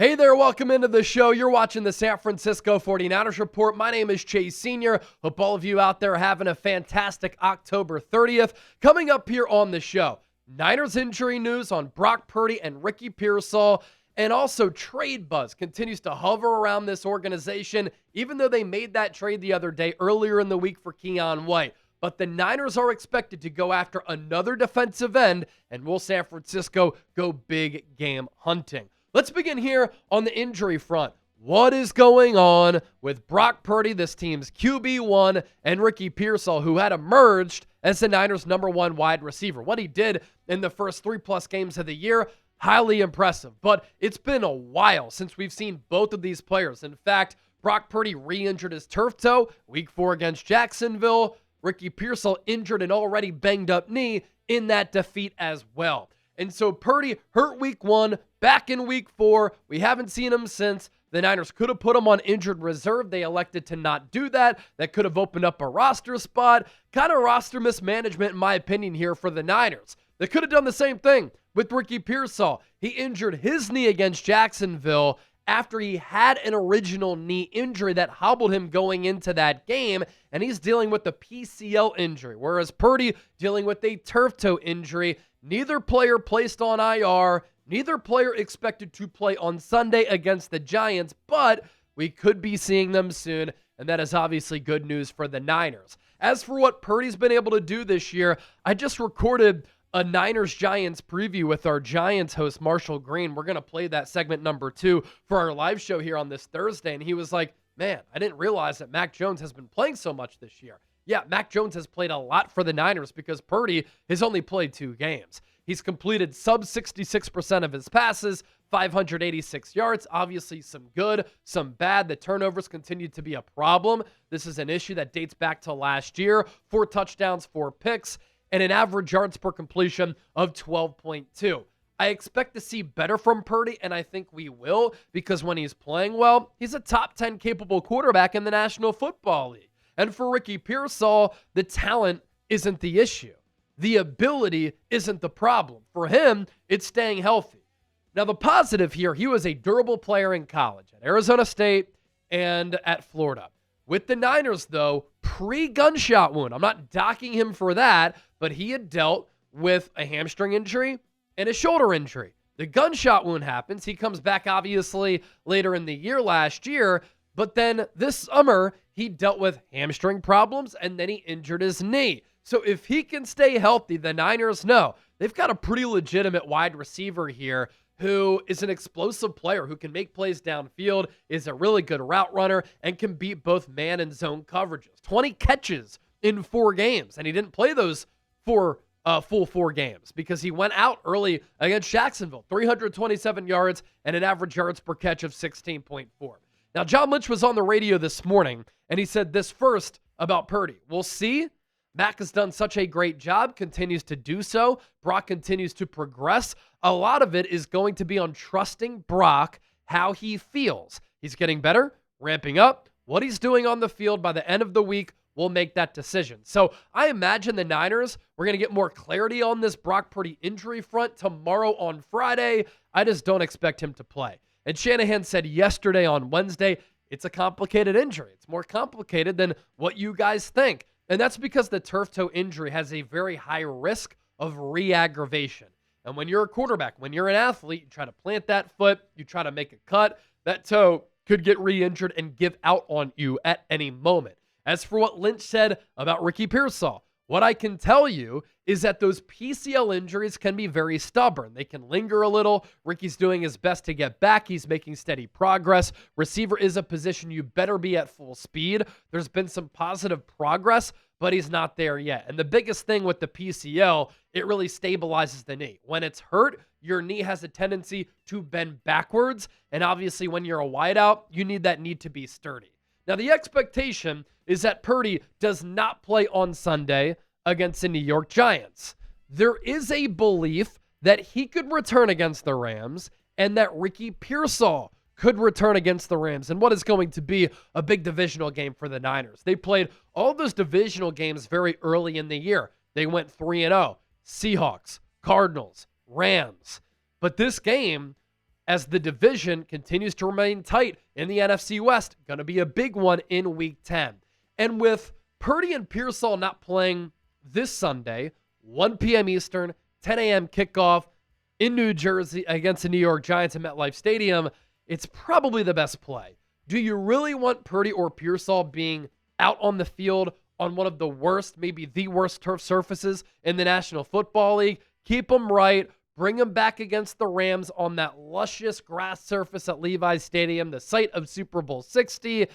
Hey there, welcome into the show. You're watching the San Francisco 49ers Report. My name is Chase Sr. Hope all of you out there are having a fantastic October 30th. Coming up here on the show, Niners injury news on Brock Purdy and Riky Pearsall, and also trade buzz continues to hover around this organization, even though they made that trade the other day earlier in the week for Keon White. But the Niners are expected to go after another defensive end, and will San Francisco go big game hunting? Let's begin here on the injury front. What is going on with Brock Purdy, this team's QB1, and Riky Pearsall, who had emerged as the Niners' #1 wide receiver? What he did in the first 3+ games of the year, highly impressive. But it's been a while since we've seen both of these players. In fact, Brock Purdy re-injured his turf toe week 4 against Jacksonville. Riky Pearsall injured an already banged-up knee in that defeat as well. And so Purdy hurt week 1, back in week 4. We haven't seen him since. The Niners could have put him on injured reserve. They elected to not do that. That could have opened up a roster spot. Kind of roster mismanagement, in my opinion, here for the Niners. They could have done the same thing with Riky Pearsall. He injured his knee against Jacksonville after he had an original knee injury that hobbled him going into that game, and he's dealing with a PCL injury, whereas Purdy dealing with a turf toe injury. Neither player placed on IR, neither player expected to play on Sunday against the Giants, but we could be seeing them soon, and that is obviously good news for the Niners. As for what Purdy's been able to do this year, I just recorded a Niners-Giants preview with our Giants host, Marshall Green. We're going to play that segment number 2 for our live show here on this Thursday, and he was like, man, I didn't realize that Mac Jones has been playing so much this year. Yeah, Mac Jones has played a lot for the Niners because Purdy has only played 2 games. He's completed sub 66% of his passes, 586 yards. Obviously, some good, some bad. The turnovers continue to be a problem. This is an issue that dates back to last year. 4 touchdowns, 4 picks, and an average yards per completion of 12.2. I expect to see better from Purdy, and I think we will, because when he's playing well, he's a top 10 capable quarterback in the National Football League. And for Riky Pearsall, the talent isn't the issue. The ability isn't the problem. For him, it's staying healthy. Now, the positive here, he was a durable player in college at Arizona State and at Florida. With the Niners, though, pre-gunshot wound, I'm not docking him for that, but he had dealt with a hamstring injury and a shoulder injury. The gunshot wound happens. He comes back, obviously, later in the year last year, but then this summer, he dealt with hamstring problems, and then he injured his knee. So if he can stay healthy, the Niners know they've got a pretty legitimate wide receiver here who is an explosive player who can make plays downfield, is a really good route runner, and can beat both man and zone coverages. 20 catches in 4 games, and he didn't play those full 4 games because he went out early against Jacksonville. 327 yards and an average yards per catch of 16.4. Now, John Lynch was on the radio this morning, and he said this first about Purdy. We'll see. Mac has done such a great job, continues to do so. Brock continues to progress. A lot of it is going to be on trusting Brock, how he feels. He's getting better, ramping up. What he's doing on the field by the end of the week will make that decision. So I imagine the Niners, we're going to get more clarity on this Brock Purdy injury front tomorrow on Friday. I just don't expect him to play. And Shanahan said yesterday on Wednesday, it's a complicated injury. It's more complicated than what you guys think. And that's because the turf toe injury has a very high risk of re-aggravation. And when you're a quarterback, when you're an athlete, you try to plant that foot, you try to make a cut, that toe could get re-injured and give out on you at any moment. As for what Lynch said about Riky Pearsall, what I can tell you is that those PCL injuries can be very stubborn. They can linger a little. Ricky's doing his best to get back. He's making steady progress. Receiver is a position you better be at full speed. There's been some positive progress, but he's not there yet. And the biggest thing with the PCL, it really stabilizes the knee. When it's hurt, your knee has a tendency to bend backwards. And obviously, when you're a wideout, you need that knee to be sturdy. Now, the expectation is that Purdy does not play on Sunday against the New York Giants. There is a belief that he could return against the Rams and that Riky Pearsall could return against the Rams in what is going to be a big divisional game for the Niners. They played all those divisional games very early in the year. They went 3-0. Seahawks, Cardinals, Rams. But this game as the division continues to remain tight in the NFC West. Going to be a big one in Week 10. And with Purdy and Pearsall not playing this Sunday, 1 p.m. Eastern, 10 a.m. kickoff in New Jersey against the New York Giants at MetLife Stadium, it's probably the best play. Do you really want Purdy or Pearsall being out on the field on one of the worst, maybe the worst turf surfaces in the National Football League? Keep them right. Bring them back against the Rams on that luscious grass surface at Levi's Stadium, the site of Super Bowl 60,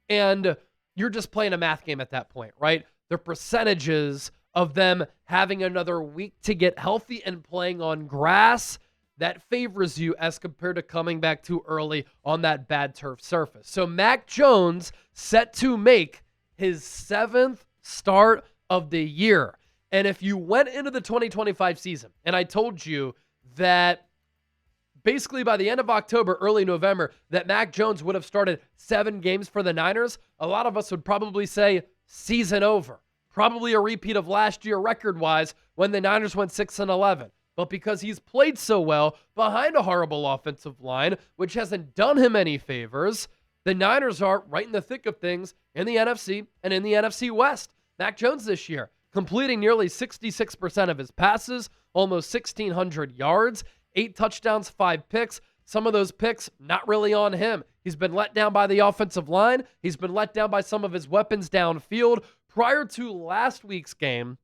and you're just playing a math game at that point, right? The percentages of them having another week to get healthy and playing on grass, that favors you as compared to coming back too early on that bad turf surface. So Mac Jones set to make his 7th start of the year. And if you went into the 2025 season and I told you that basically by the end of October, early November, that Mac Jones would have started 7 games for the Niners, a lot of us would probably say season over. Probably a repeat of last year record-wise when the Niners went 6-11. But because he's played so well behind a horrible offensive line, which hasn't done him any favors, the Niners are right in the thick of things in the NFC and in the NFC West. Mac Jones this year, completing nearly 66% of his passes, almost 1,600 yards, 8 touchdowns, 5 picks. Some of those picks not really on him. He's been let down by the offensive line. He's been let down by some of his weapons downfield. Prior to last week's game,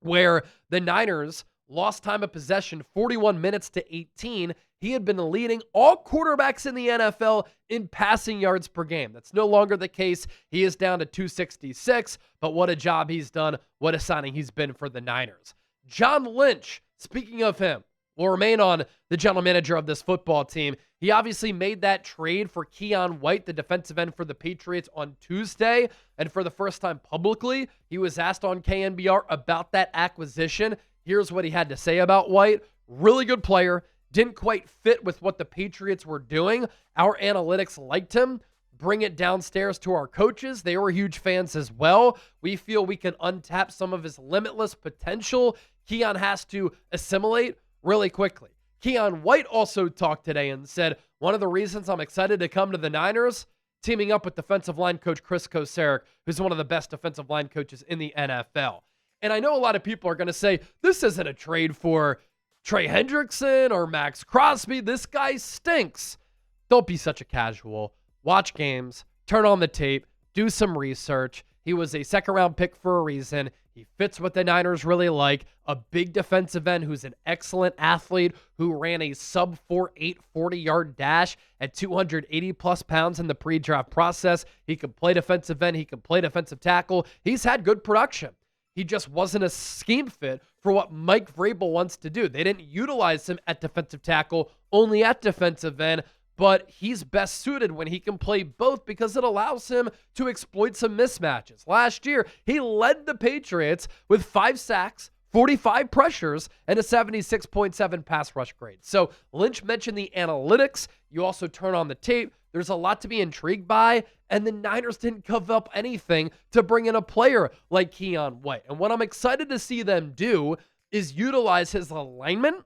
where the Niners lost time of possession 41 minutes to 18, he had been leading all quarterbacks in the NFL in passing yards per game. That's no longer the case. He is down to 266, but what a job he's done. What a signing he's been for the Niners. John Lynch, speaking of him, will remain on the general manager of this football team. He obviously made that trade for Keon White, the defensive end for the Patriots, on Tuesday. And for the first time publicly, he was asked on KNBR about that acquisition. Here's what he had to say about White. Really good player. Didn't quite fit with what the Patriots were doing. Our analytics liked him. Bring it downstairs to our coaches. They were huge fans as well. We feel we can untap some of his limitless potential. Keon has to assimilate really quickly. Keon White also talked today and said, one of the reasons I'm excited to come to the Niners, teaming up with defensive line coach Chris Kocurek, who's one of the best defensive line coaches in the NFL. And I know a lot of people are going to say, this isn't a trade for Trey Hendrickson or Max Crosby. This guy stinks. Don't be such a casual. Watch games, turn on the tape, do some research. He was a second-round pick for a reason. He fits what the Niners really like. A big defensive end who's an excellent athlete who ran a sub-4.8 40-yard dash at 280-plus pounds in the pre-draft process. He could play defensive end. He could play defensive tackle. He's had good production. He just wasn't a scheme fit for what Mike Vrabel wants to do. They didn't utilize him at defensive tackle, only at defensive end, but he's best suited when he can play both because it allows him to exploit some mismatches. Last year, he led the Patriots with 5 sacks, 45 pressures, and a 76.7 pass rush grade. So Lynch mentioned the analytics. You also turn on the tape. There's a lot to be intrigued by, and the Niners didn't give up anything to bring in a player like Keon White. And what I'm excited to see them do is utilize his alignment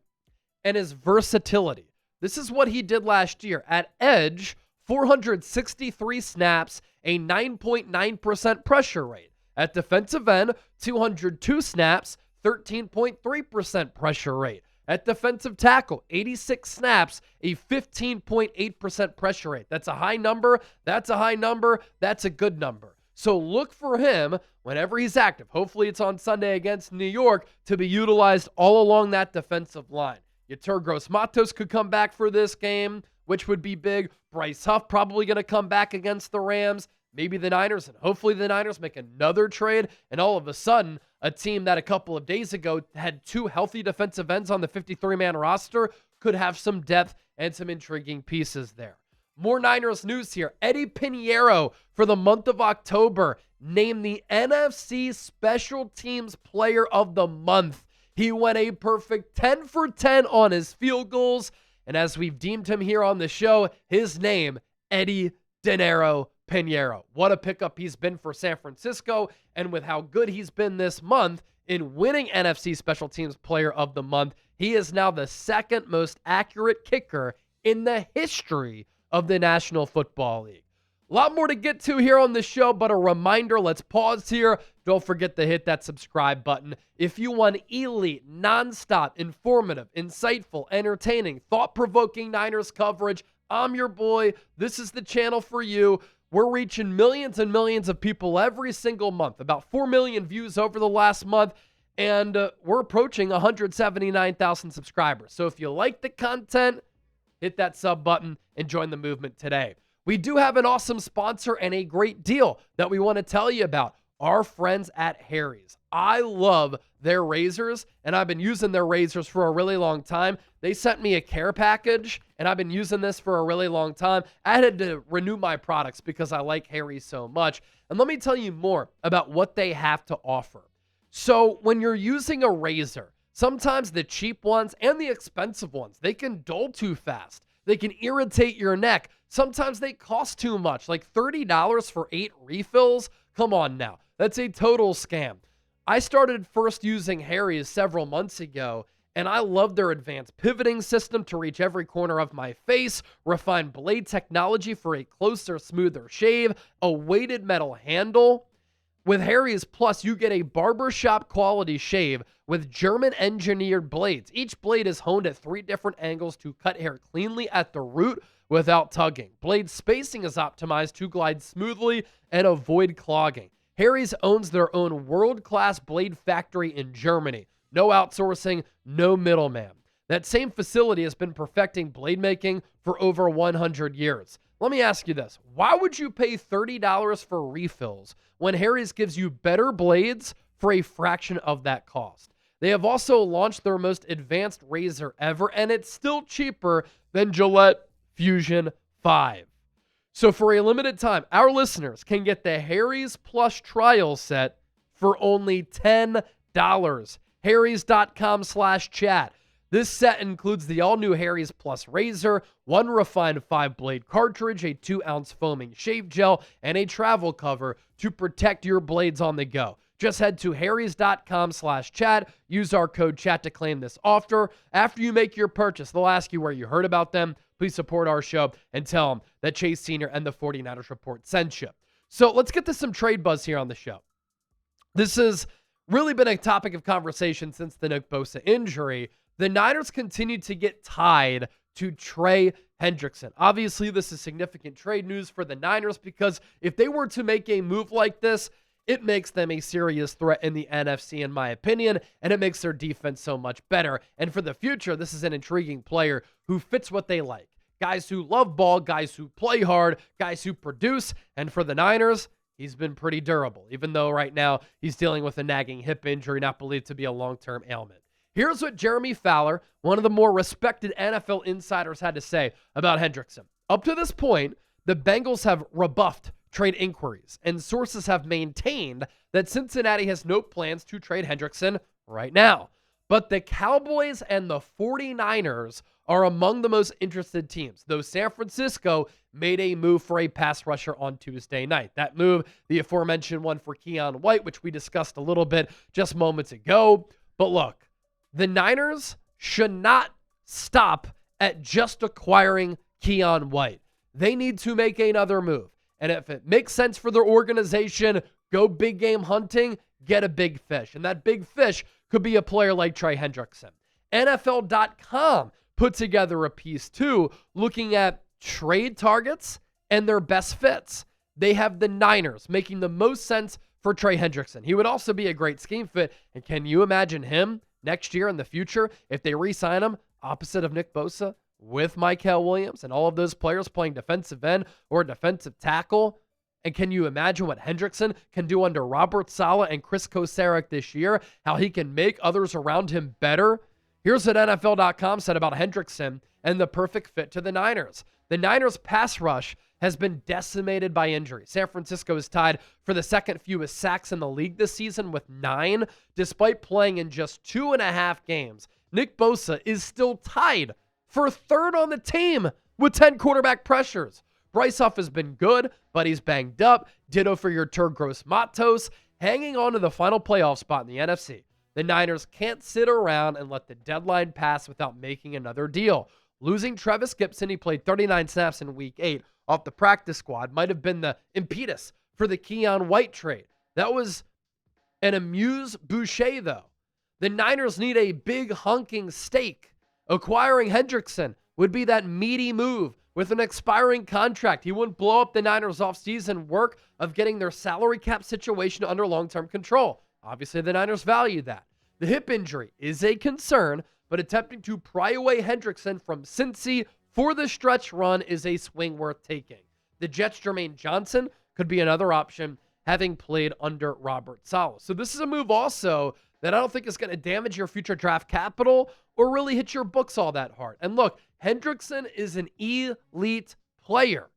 and his versatility. This is what he did last year. At edge, 463 snaps, a 9.9% pressure rate. At defensive end, 202 snaps, 13.3% pressure rate. At defensive tackle, 86 snaps, a 15.8% pressure rate. That's a high number. That's a high number. That's a good number. So look for him whenever he's active. Hopefully it's on Sunday against New York to be utilized all along that defensive line. Yetur Gross-Matos could come back for this game, which would be big. Bryce Huff probably going to come back against the Rams. Maybe the Niners, and hopefully the Niners make another trade, and all of a sudden, a team that a couple of days ago had 2 healthy defensive ends on the 53-man roster could have some depth and some intriguing pieces there. More Niners news here. Eddie Pinheiro, for the month of October, named the NFC Special Teams Player of the Month. He went a perfect 10 for 10 on his field goals, and as we've deemed him here on the show, his name, Eddie Dinero Pinheiro. What a pickup he's been for San Francisco, and with how good he's been this month in winning NFC Special Teams Player of the Month, he is now the 2nd most accurate kicker in the history of the National Football League. A lot more to get to here on the show, but a reminder, let's pause here. Don't forget to hit that subscribe button. If you want elite, nonstop, informative, insightful, entertaining, thought-provoking Niners coverage, I'm your boy. This is the channel for you. We're reaching millions and millions of people every single month, about 4 million views over the last month, and we're approaching 179,000 subscribers. So if you like the content, hit that sub button and join the movement today. We do have an awesome sponsor and a great deal that we want to tell you about. Our friends at Harry's. I love their razors, and I've been using their razors for a really long time. They sent me a care package, and I've been using this for a really long time. I had to renew my products because I like Harry's so much. And let me tell you more about what they have to offer. So when you're using a razor, sometimes the cheap ones and the expensive ones, they can dull too fast. They can irritate your neck. Sometimes they cost too much, like $30 for 8 refills. Come on now. That's a total scam. I started first using Harry's several months ago, and I love their advanced pivoting system to reach every corner of my face, refined blade technology for a closer, smoother shave, a weighted metal handle. With Harry's Plus, you get a barbershop quality shave with German-engineered blades. Each blade is honed at 3 different angles to cut hair cleanly at the root without tugging. Blade spacing is optimized to glide smoothly and avoid clogging. Harry's owns their own world-class blade factory in Germany. No outsourcing, no middleman. That same facility has been perfecting blade making for over 100 years. Let me ask you this. Why would you pay $30 for refills when Harry's gives you better blades for a fraction of that cost? They have also launched their most advanced razor ever, and it's still cheaper than Gillette Fusion 5. So for a limited time, our listeners can get the Harry's Plus trial set for only $10. Harrys.com/chat. This set includes the all-new Harry's Plus razor, 1 refined 5-blade cartridge, a 2-ounce foaming shave gel, and a travel cover to protect your blades on the go. Just head to harrys.com/chat. Use our code chat to claim this offer. After you make your purchase, they'll ask you where you heard about them. Please support our show and tell them that Chase Sr. and the 49ers Report sent you. So let's get to some trade buzz here on the show. This has really been a topic of conversation since the Nick Bosa injury. The Niners continue to get tied to Trey Hendrickson. Obviously, this is significant trade news for the Niners because if they were to make a move like this, it makes them a serious threat in the NFC, in my opinion, and it makes their defense so much better. And for the future, this is an intriguing player who fits what they like. Guys who love ball, guys who play hard, guys who produce, and for the Niners, he's been pretty durable, even though right now he's dealing with a nagging hip injury, not believed to be a long-term ailment. Here's what Jeremy Fowler, one of the more respected NFL insiders, had to say about Hendrickson. Up to this point, the Bengals have rebuffed trade inquiries, and sources have maintained that Cincinnati has no plans to trade Hendrickson right now. But the Cowboys and the 49ers are among the most interested teams, though San Francisco made a move for a pass rusher on Tuesday night. That move, the aforementioned one for Keon White, which we discussed a little bit just moments ago. But look, the Niners should not stop at just acquiring Keon White. They need to make another move. And if it makes sense for their organization, go big game hunting, get a big fish. And that big fish could be a player like Trey Hendrickson. NFL.com put together a piece too, looking at trade targets and their best fits. They have the Niners making the most sense for Trey Hendrickson. He would also be a great scheme fit. And can you imagine him next year in the future if they re-sign him opposite of Nick Bosa with Mykel Williams and all of those players playing defensive end or defensive tackle? And can you imagine what Hendrickson can do under Robert Saleh and Chris Kocurek this year, how he can make others around him better? Here's what NFL.com said about Hendrickson and the perfect fit to the Niners. The Niners' pass rush has been decimated by injury. San Francisco is tied for the second fewest sacks in the league this season with 9, despite playing in just 2.5 games. Nick Bosa is still tied for third on the team with 10 quarterback pressures. Bryce Huff has been good, but he's banged up. Ditto for your Turgros Matos, hanging on to the final playoff spot in the NFC. The Niners can't sit around and let the deadline pass without making another deal. Losing Travis Gibson, he played 39 snaps in week 8 off the practice squad, might have been the impetus for the Keon White trade. That was an amuse-boucher, though. The Niners need a big hunking steak. Acquiring Hendrickson would be that meaty move with an expiring contract. He wouldn't blow up the Niners' offseason work of getting their salary cap situation under long-term control. Obviously, the Niners value that. The hip injury is a concern, but attempting to pry away Hendrickson from Cincy for the stretch run is a swing worth taking. The Jets' Jermaine Johnson could be another option, having played under Robert Saleh. So this is a move also that I don't think is going to damage your future draft capital or really hit your books all that hard. And look, Hendrickson is an elite player.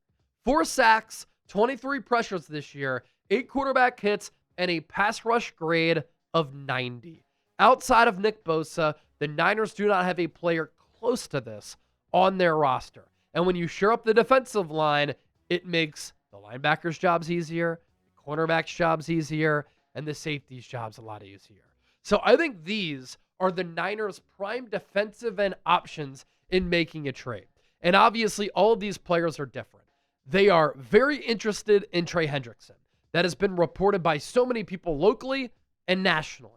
4 sacks, 23 pressures this year, 8 quarterback hits, and a pass rush grade of 90. Outside of Nick Bosa, the Niners do not have a player close to this on their roster. And when you shore up the defensive line, it makes the linebackers' jobs easier, the cornerbacks' jobs easier, and the safeties' jobs a lot easier. So I think these are the Niners' prime defensive end options in making a trade. And obviously, all of these players are different. They are very interested in Trey Hendrickson. That has been reported by so many people locally and nationally.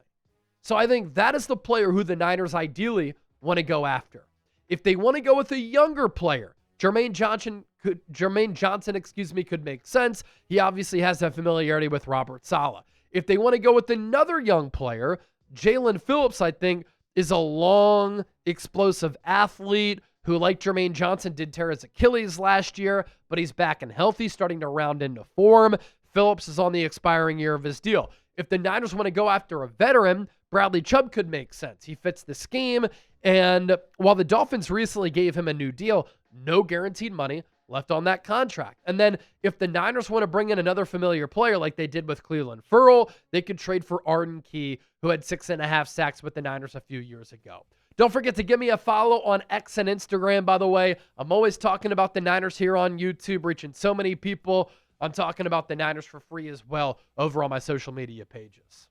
So I think that is the player who the Niners ideally want to go after. If they want to go with a younger player, Jermaine Johnson could make sense. He obviously has that familiarity with Robert Saleh. If they want to go with another young player, Jalen Phillips, I think, is a long, explosive athlete who, like Jermaine Johnson, did tear his Achilles last year, but he's back and healthy, starting to round into form. Phillips is on the expiring year of his deal. If the Niners want to go after a veteran, Bradley Chubb could make sense. He fits the scheme, and while the Dolphins recently gave him a new deal, no guaranteed money left on that contract. And then if the Niners want to bring in another familiar player like they did with Cleveland Ferrell, they could trade for Arden Key, who had 6.5 sacks with the Niners a few years ago. Don't forget to give me a follow on X and Instagram, by the way. I'm always talking about the Niners here on YouTube, reaching so many people. I'm talking about the Niners for free as well over on my social media pages.